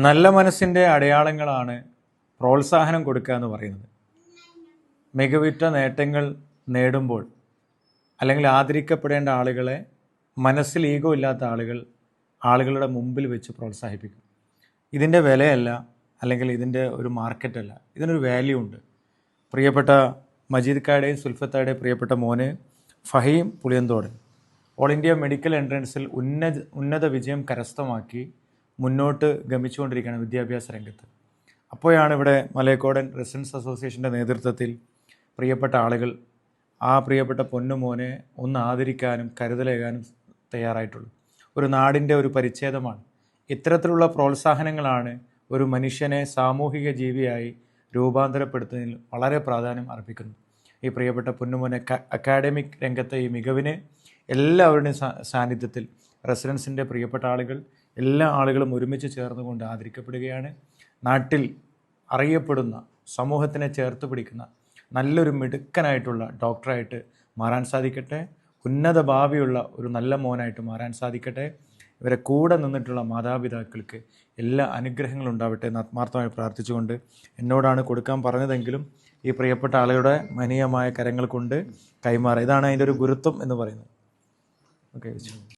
നല്ല മനസ്സിൻ്റെ അടയാളങ്ങളാണ് പ്രോത്സാഹനം കൊടുക്കുക എന്ന് പറയുന്നത്. മികവുറ്റ നേട്ടങ്ങൾ നേടുമ്പോൾ അല്ലെങ്കിൽ ആദരിക്കപ്പെടേണ്ട ആളുകളെ മനസ്സിൽ ഈഗോ ഇല്ലാത്ത ആളുകളുടെ മുമ്പിൽ വെച്ച് പ്രോത്സാഹിപ്പിക്കും. ഇതിൻ്റെ വിലയല്ല, അല്ലെങ്കിൽ ഇതിൻ്റെ ഒരു മാർക്കറ്റല്ല, ഇതിനൊരു വാല്യൂ ഉണ്ട്. പ്രിയപ്പെട്ട മജീദ് കായുടെയും സുൽഫത്തായുടെയും പ്രിയപ്പെട്ട മോന് ഫഹീം പുളിയന്തോട് ഓൾ ഇന്ത്യ മെഡിക്കൽ എൻട്രൻസിൽ ഉന്നത വിജയം കരസ്ഥമാക്കി മുന്നോട്ട് ഗമിച്ചുകൊണ്ടിരിക്കുകയാണ് വിദ്യാഭ്യാസ രംഗത്ത്. അപ്പോഴാണ് ഇവിടെ മലയക്കോടൻ റെസിഡൻസ് അസോസിയേഷൻ്റെ നേതൃത്വത്തിൽ പ്രിയപ്പെട്ട ആളുകൾ ആ പ്രിയപ്പെട്ട പൊന്നുമോനെ ഒന്ന് ആദരിക്കാനും കരുതലേകാനും തയ്യാറായിട്ടുള്ളൂ. ഒരു നാടിൻ്റെ ഒരു പരിച്ഛേദമാണ്. ഇത്തരത്തിലുള്ള പ്രോത്സാഹനങ്ങളാണ് ഒരു മനുഷ്യനെ സാമൂഹിക ജീവിയായി രൂപാന്തരപ്പെടുത്തുന്നതിൽ വളരെ പ്രാധാന്യം അർപ്പിക്കുന്നു. ഈ പ്രിയപ്പെട്ട പൊന്നുമോനെ അക്കാഡമിക് രംഗത്തെ ഈ മികവിന് എല്ലാവരുടെയും സാന്നിധ്യത്തിൽ റെസിഡൻസിൻ്റെ പ്രിയപ്പെട്ട ആളുകൾ, എല്ലാ ആളുകളും ഒരുമിച്ച് ചേർന്നുകൊണ്ട് ആദരിക്കപ്പെടുകയാണ്. നാട്ടിൽ അറിയപ്പെടുന്ന, സമൂഹത്തിനെ ചേർത്ത് പിടിക്കുന്ന നല്ലൊരു മിടുക്കനായിട്ടുള്ള ഡോക്ടറായിട്ട് മാറാൻ സാധിക്കട്ടെ. ഉന്നത ഭാവിയുള്ള ഒരു നല്ല മോനായിട്ട് മാറാൻ സാധിക്കട്ടെ. ഇവരെ കൂടെ നിന്നിട്ടുള്ള മാതാപിതാക്കൾക്ക് എല്ലാ അനുഗ്രഹങ്ങളും ഉണ്ടാവട്ടെ എന്ന് ആത്മാർത്ഥമായി പ്രാർത്ഥിച്ചുകൊണ്ട്, എന്നോടാണ് കൊടുക്കാൻ പറഞ്ഞതെങ്കിലും ഈ പ്രിയപ്പെട്ട ആളുകളുടെ മനീയമായ കരങ്ങൾ കൊണ്ട് കൈമാറുക, ഇതാണ് അതിൻ്റെ ഒരു ഗുരുത്വം എന്ന് പറയുന്നത്. ഓക്കെ.